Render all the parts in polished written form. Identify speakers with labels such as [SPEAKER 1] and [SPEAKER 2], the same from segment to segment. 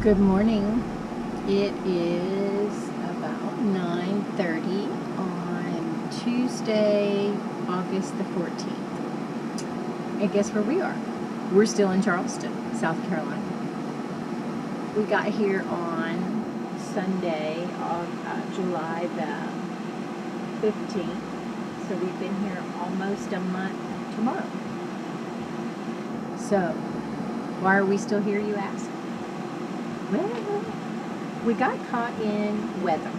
[SPEAKER 1] Good morning. It is about 9:30 on Tuesday, August the 14th. And guess where we are? We're still in Charleston, South Carolina. We got here on Sunday on July the 15th. So we've been here almost a month tomorrow. So, why are we still here, you ask? Well, we got caught in weather.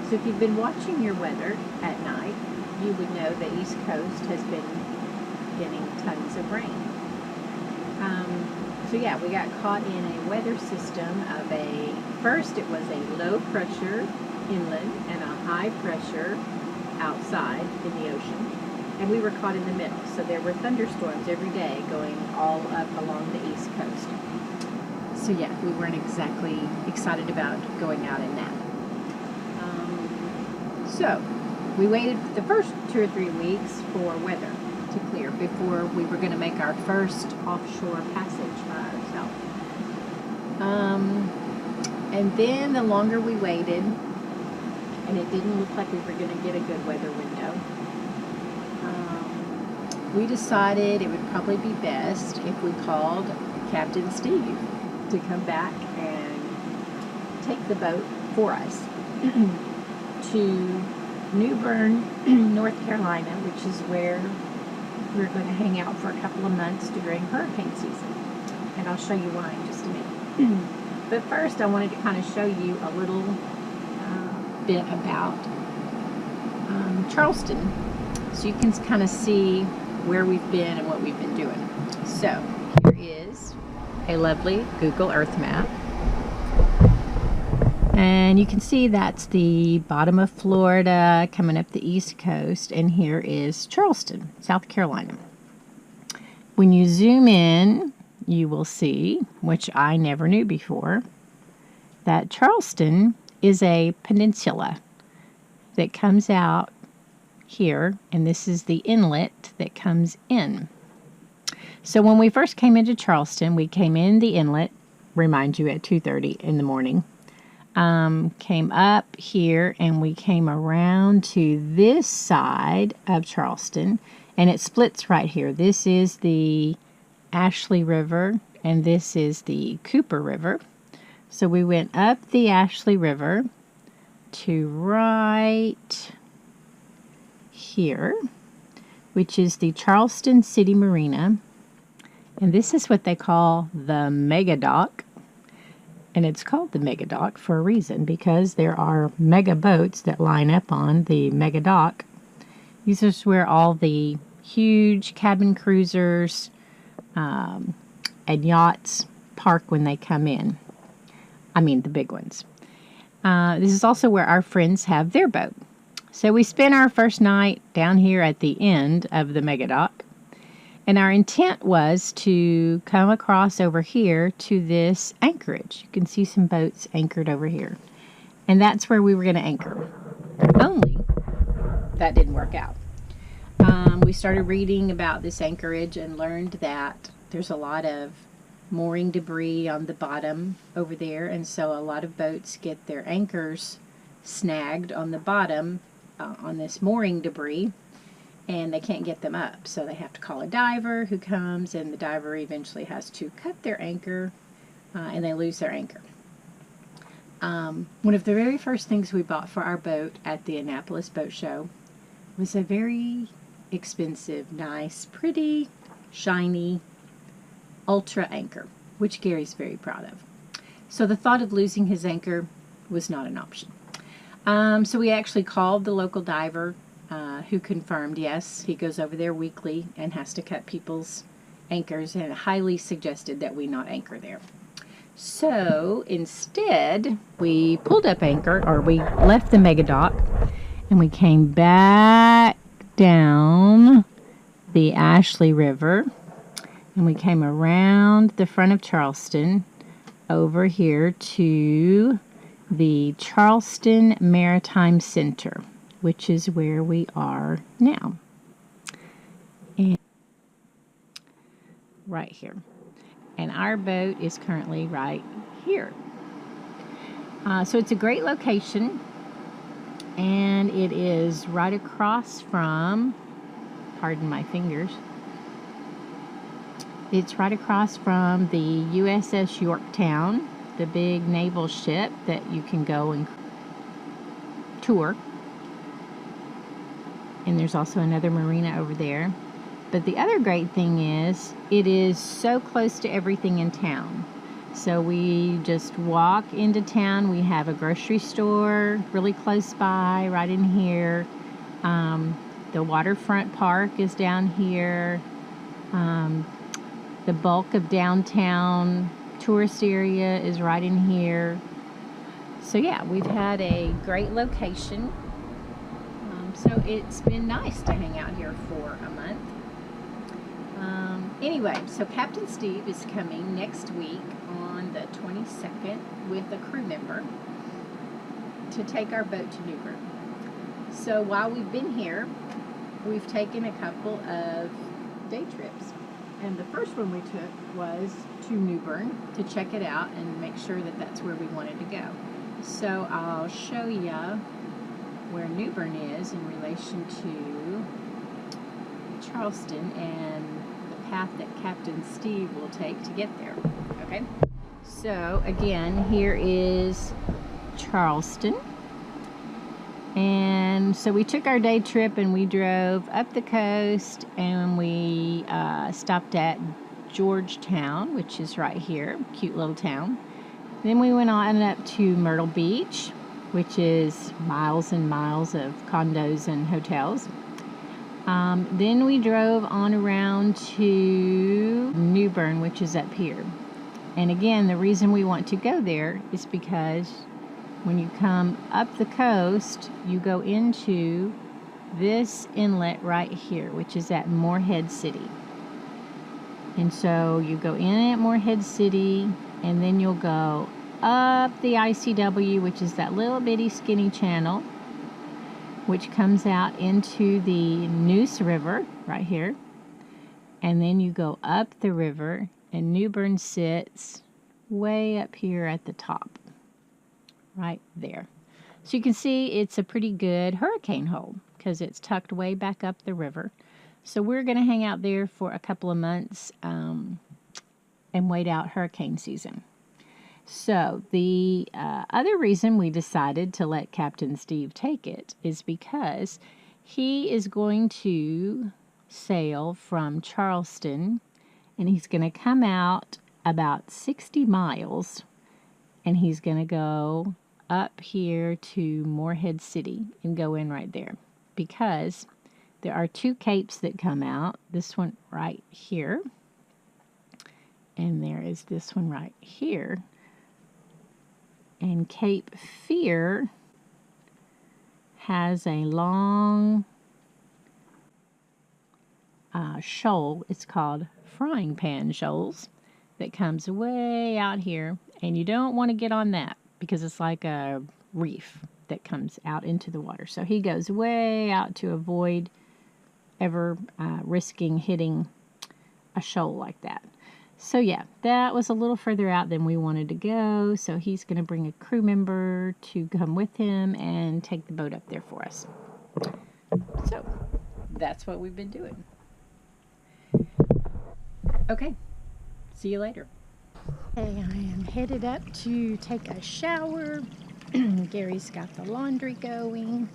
[SPEAKER 1] So if you've been watching your weather at night, you would know the East Coast has been getting tons of rain. So yeah, we got caught in a weather system of first it was a low pressure inland and a high pressure outside in the ocean. And we were caught in the middle. So there were thunderstorms every day going all up along the East Coast. So yeah, we weren't exactly excited about going out in that. So we waited the first 2 or 3 weeks for weather to clear before we were going to make our first offshore passage by ourselves. And then the longer we waited, and it didn't look like we were going to get a good weather window, we decided it would probably be best if we called Captain Steve to come back and take the boat for us to New Bern, North Carolina, which is where we're going to hang out for a couple of months during hurricane season. And I'll show you why in just a minute. But first, I wanted to kind of show you a little bit about Charleston, so you can kind of see where we've been and what we've been doing. So here is a lovely Google Earth map. And you can see that's the bottom of Florida coming up the East Coast, and here is Charleston, South Carolina. When you zoom in, you will see, which I never knew before, that Charleston is a peninsula that comes out here, and this is the inlet that comes in. So when we first came into Charleston, we came in the inlet, remind you, at 2:30 in the morning. Came up here, and we came around to this side of Charleston, and it splits right here. This is the Ashley River, and this is the Cooper River. So we went up the Ashley River to right here, which is the Charleston City Marina. And this is what they call the mega dock. And it's called the mega dock for a reason, because there are mega boats that line up on the mega dock. These are where all the huge cabin cruisers and yachts park when they come in. I mean, the big ones. This is also where our friends have their boat. So we spent our first night down here at the end of the mega dock. And our intent was to come across over here to this anchorage. You can see some boats anchored over here. And that's where we were going to anchor. Only that didn't work out. We started reading about this anchorage and learned that there's a lot of mooring debris on the bottom over there. And so a lot of boats get their anchors snagged on the bottom on this mooring debris, and they can't get them up, so they have to call a diver who comes, and the diver eventually has to cut their anchor, and they lose their anchor. One of the very first things we bought for our boat at the Annapolis Boat Show was a very expensive, nice, pretty, shiny, ultra anchor, which Gary's very proud of. So the thought of losing his anchor was not an option. So we actually called the local diver, who confirmed, yes, he goes over there weekly and has to cut people's anchors, and highly suggested that we not anchor there. So instead, we pulled up anchor, or we left the mega dock, and we came back down the Ashley River, and we came around the front of Charleston over here to the Charleston Maritime Center, which is where we are now. And right here. and our boat is currently right here. So it's a great location, and it is right across from, pardon my fingers, it's right across from the USS Yorktown, the big naval ship that you can go and tour. And there's also another marina over there. But the other great thing is it is so close to everything in town. So we just walk into town. We have a grocery store really close by, right in here. The waterfront park is down here. The bulk of downtown tourist area is right in here. So yeah, we've had a great location. So it's been nice to hang out here for a month. Anyway, so Captain Steve is coming next week on the 22nd with a crew member to take our boat to New Bern. So while we've been here, we've taken a couple of day trips. And the first one we took was to New Bern to check it out and make sure that that's where we wanted to go. So I'll show you where New Bern is in relation to Charleston and the path that Captain Steve will take to get there. Okay? So again, here is Charleston. And so we took our day trip and we drove up the coast, and we stopped at Georgetown, which is right here, cute little town. Then we went on up to Myrtle Beach, which is miles and miles of condos and hotels. Then we drove on around to New Bern, which is up here. And again, the reason we want to go there is because when you come up the coast, you go into this inlet right here, which is at Morehead City. And so you go in at Morehead City, and then you'll go up the ICW, which is that little bitty skinny channel, which comes out into the Neuse River right here. And then you go up the river, and New Bern sits way up here at the top. Right there. So you can see it's a pretty good hurricane hole because it's tucked way back up the river. So we're going to hang out there for a couple of months and wait out hurricane season. So the other reason we decided to let Captain Steve take it is because he is going to sail from Charleston, and he's going to come out about 60 miles, and he's going to go up here to Morehead City and go in right there, because there are two capes that come out. This one right here, and there is this one right here. And Cape Fear has a long shoal. It's called Frying Pan Shoals that comes way out here, and you don't want to get on that because it's like a reef that comes out into the water. So he goes way out to avoid ever risking hitting a shoal like that. So yeah, that was a little further out than we wanted to go. So he's going to bring a crew member to come with him and take the boat up there for us. So that's what we've been doing. Okay, see you later. Hey, I am headed up to take a shower. Gary's got the laundry going.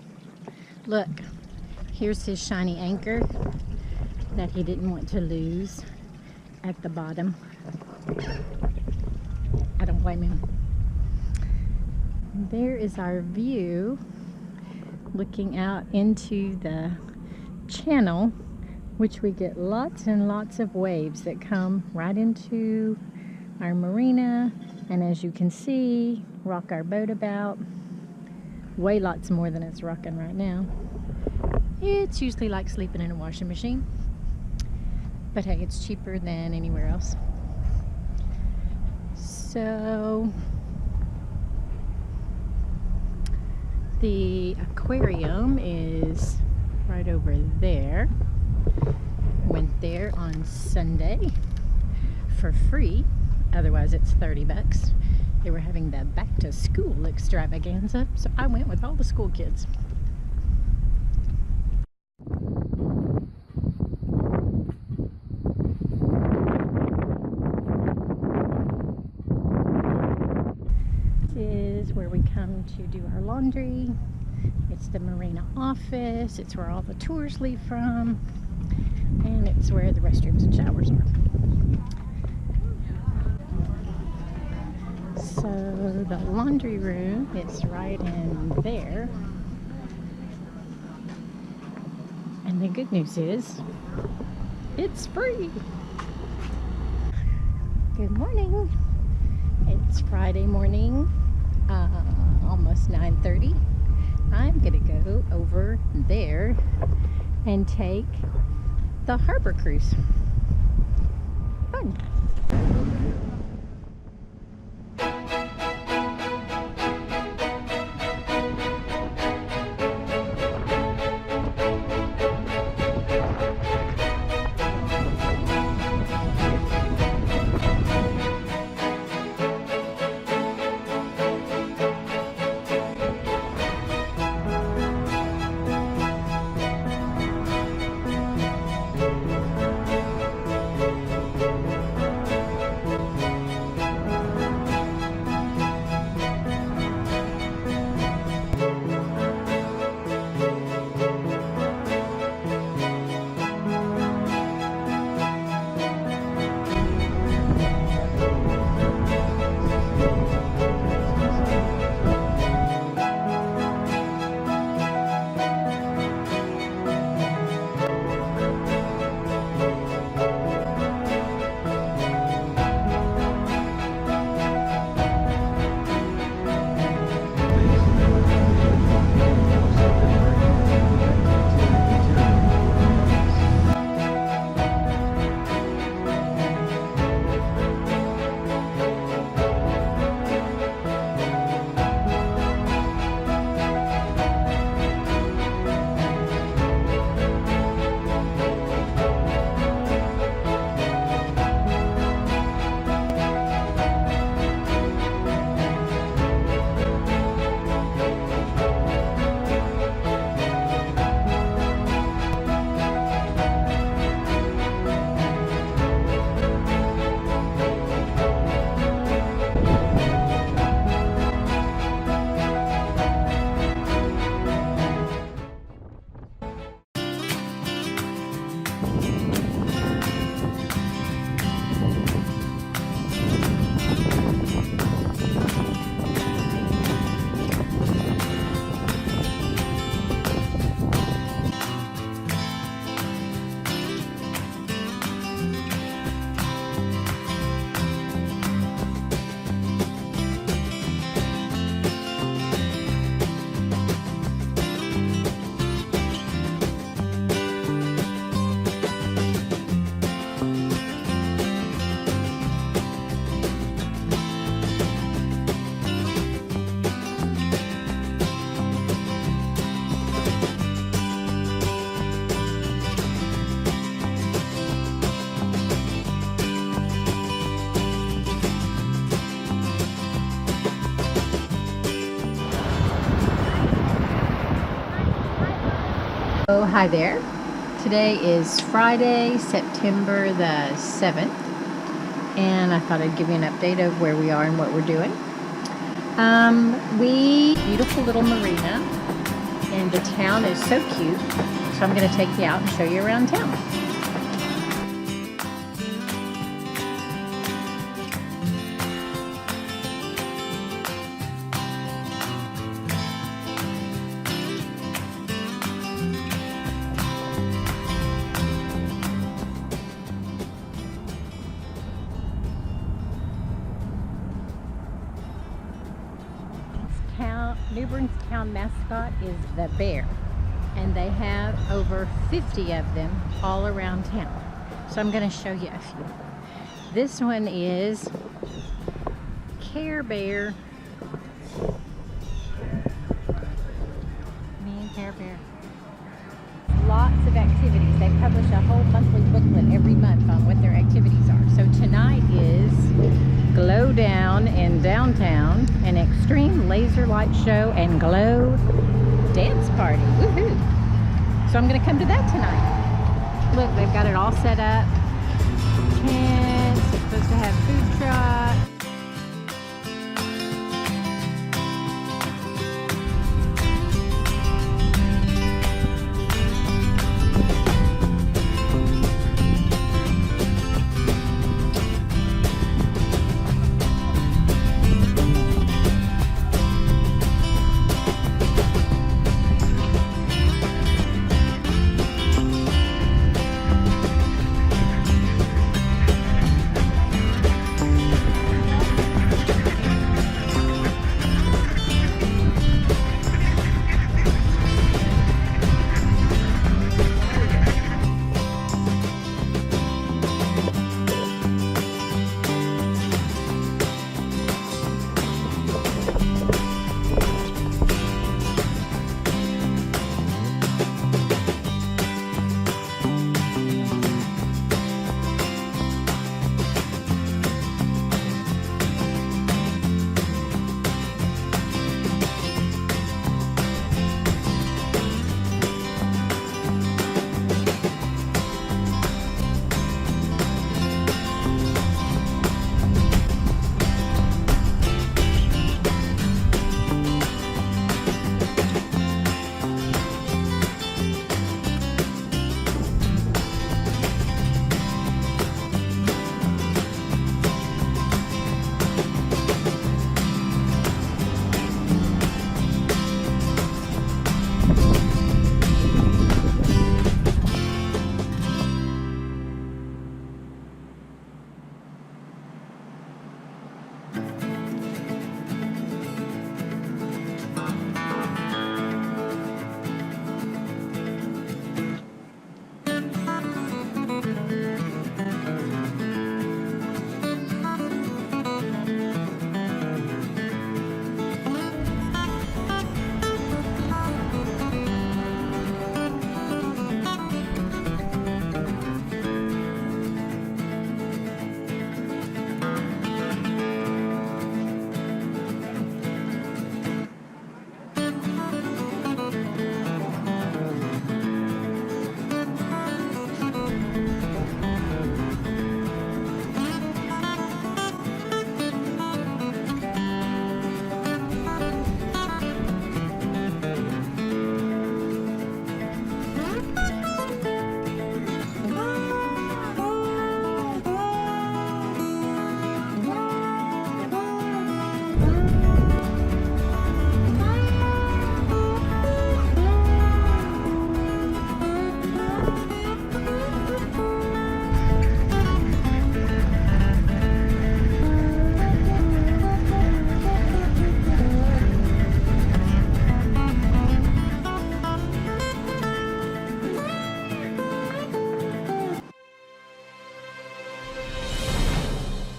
[SPEAKER 1] Look, here's his shiny anchor that he didn't want to lose at the bottom. I don't blame him. There is our view looking out into the channel, which we get lots and lots of waves that come right into our marina, and as you can see, rock our boat about. Way lots more than it's rocking right now. It's usually like sleeping in a washing machine, but hey, it's cheaper than anywhere else. So the aquarium is right over there. Went there on Sunday for free. Otherwise it's 30 bucks. They were having the back to school extravaganza, so I went with all the school kids. This is where we come to do our laundry. It's the marina office. It's where all the tours leave from. And it's where the restrooms and showers are. So the laundry room is right in there. And the good news is, it's free. Good morning. It's Friday morning, almost 9:30. I'm gonna go over there and take the harbor cruise. Fun. Oh, hi there. Today is Friday, September the 7th, and I thought I'd give you an update of where we are and what we're doing. Beautiful little marina, and the town is so cute, so I'm going to take you out and show you around town. New Bern's town mascot is the bear, and they have over 50 of them all around town. So I'm going to show you a few. This one is Care Bear. Me and Care Bear. lots of activities. They publish a whole monthly booklet every month on what their activities are. So tonight is Glow Down in downtown, an extreme laser light show and glow dance party. Woohoo! So I'm going to come to that tonight. Look, they've got it all set up. Tents, they're supposed to have food trucks.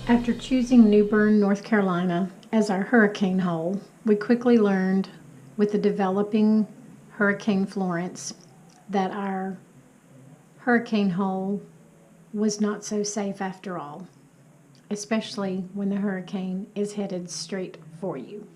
[SPEAKER 1] After choosing New Bern, North Carolina as our hurricane hole, we quickly learned with the developing Hurricane Florence that our hurricane hole was not so safe after all, especially when the hurricane is headed straight for you.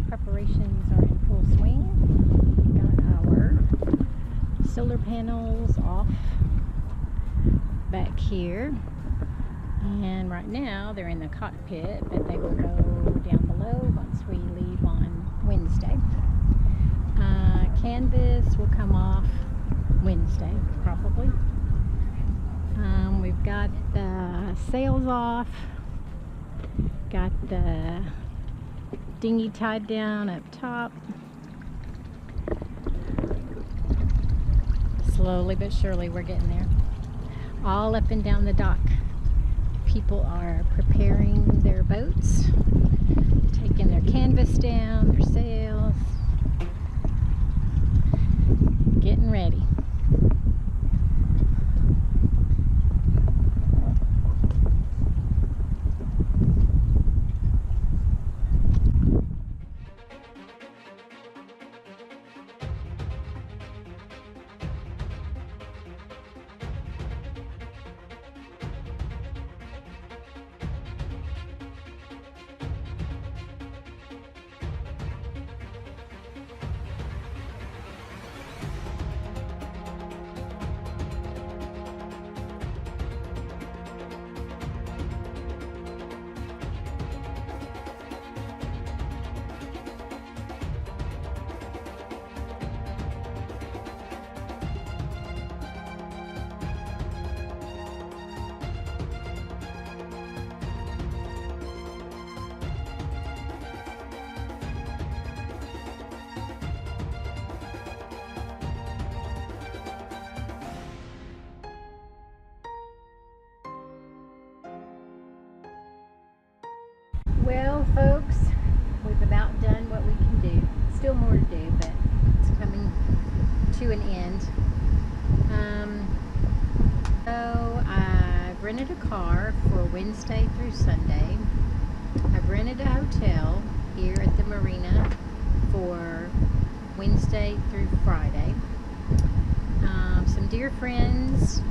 [SPEAKER 1] Preparations are in full swing. Got our solar panels off back here, and right now they're in the cockpit, but they will go down below once we leave on Wednesday. Canvas will come off Wednesday probably. We've got the sails off. Got the dinghy tied down up top. Slowly but surely we're getting there. All up and down the dock. People are preparing their boats, taking their canvas down, their sails, getting ready. Well, folks, we've about done what we can do. Still more to do, but it's coming to an end. So I've rented a car for Wednesday through Sunday. I've rented a hotel here at the marina for Wednesday through Friday. Some dear friends,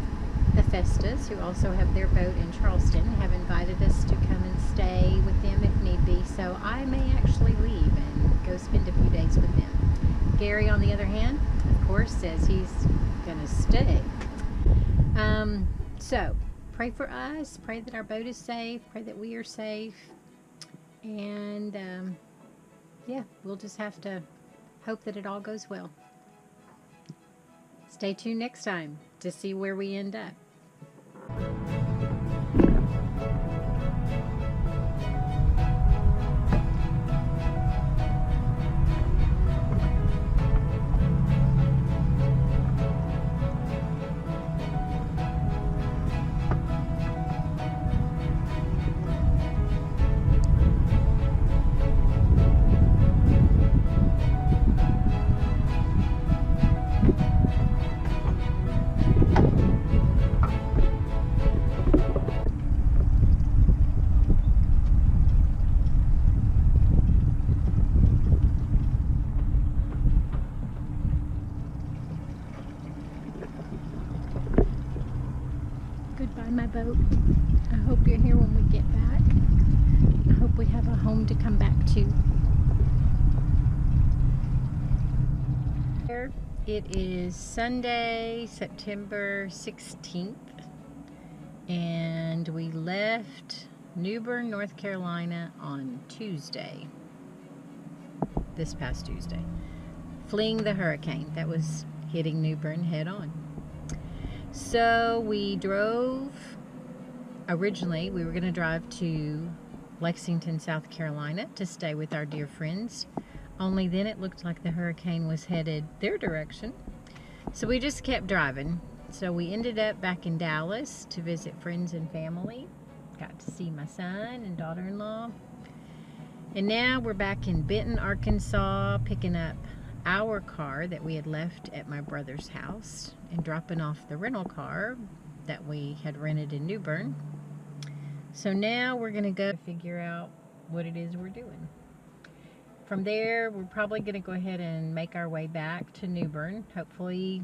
[SPEAKER 1] the Festas, who also have their boat in Charleston, have invited us to come and stay with them if need be, so I may actually leave and go spend a few days with them. Gary, on the other hand, of course, says he's gonna stay. So pray for us, pray that our boat is safe, pray that we are safe, and yeah, we'll just have to hope that it all goes well. Stay tuned next time to see where we end up. Goodbye, my boat. I hope you're here when we get back. I hope we have a home to come back to. It is Sunday, September 16th, and we left New Bern, North Carolina on Tuesday, this past Tuesday, fleeing the hurricane that was hitting New Bern head on. So we drove, originally we were going to drive to Lexington, South Carolina to stay with our dear friends. Only then it looked like the hurricane was headed their direction. So we just kept driving. So we ended up back in Dallas to visit friends and family. Got to see my son and daughter-in-law. And now we're back in Benton, Arkansas, picking up our car that we had left at my brother's house and dropping off the rental car that we had rented in New Bern. So now we're going to go figure out what it is we're doing. From there, we're probably going to go ahead and make our way back to New Bern. Hopefully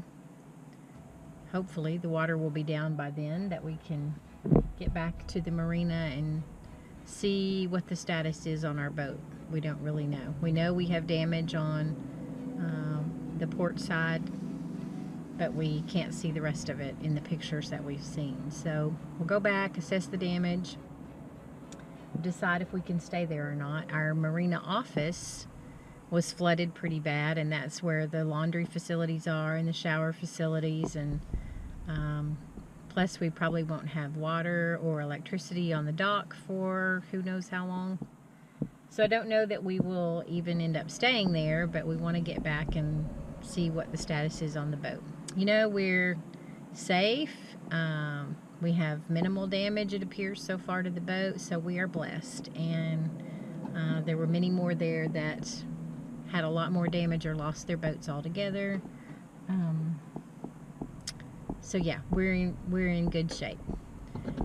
[SPEAKER 1] the water will be down by then, that we can get back to the marina and see what the status is on our boat. We don't really know. We know we have damage on the port side, but we can't see the rest of it in the pictures that we've seen. So we'll go back, assess the damage, decide if we can stay there or not. Our marina office was flooded pretty bad, and that's where the laundry facilities are and the shower facilities, and Plus, we probably won't have water or electricity on the dock for who knows how long. So I don't know that we will even end up staying there, but we want to get back and see what the status is on the boat. You know, we're safe. We have minimal damage, it appears, so far to the boat, so we are blessed. And there were many more there that had a lot more damage or lost their boats altogether. So yeah, we're in good shape.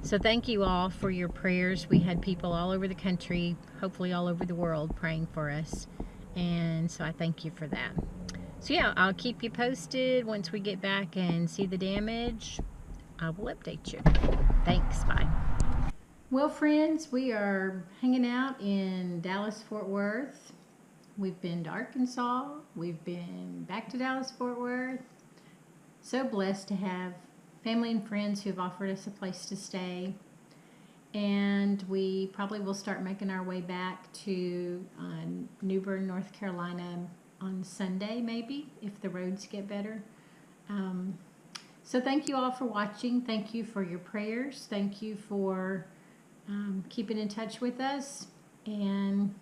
[SPEAKER 1] So thank you all for your prayers. We had people all over the country, hopefully all over the world, praying for us. And so I thank you for that. So yeah, I'll keep you posted once we get back and see the damage. I will update you. Thanks, bye. Well, friends, we are hanging out in Dallas-Fort Worth. We've been to Arkansas. We've been back to Dallas-Fort Worth. So blessed to have family and friends who have offered us a place to stay. And we probably will start making our way back to New Bern, North Carolina on Sunday, maybe, if the roads get better. So thank you all for watching. Thank you for your prayers. Thank you for keeping in touch with us. And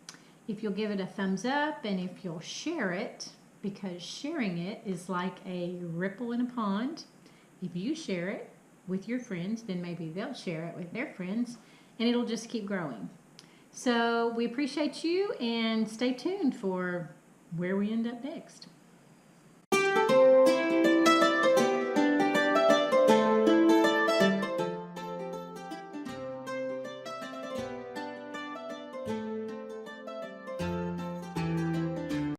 [SPEAKER 1] if you'll give it a thumbs up and if you'll share it, because sharing it is like a ripple in a pond. If you share it with your friends, then maybe they'll share it with their friends, and it'll just keep growing. So we appreciate you, and stay tuned for where we end up next.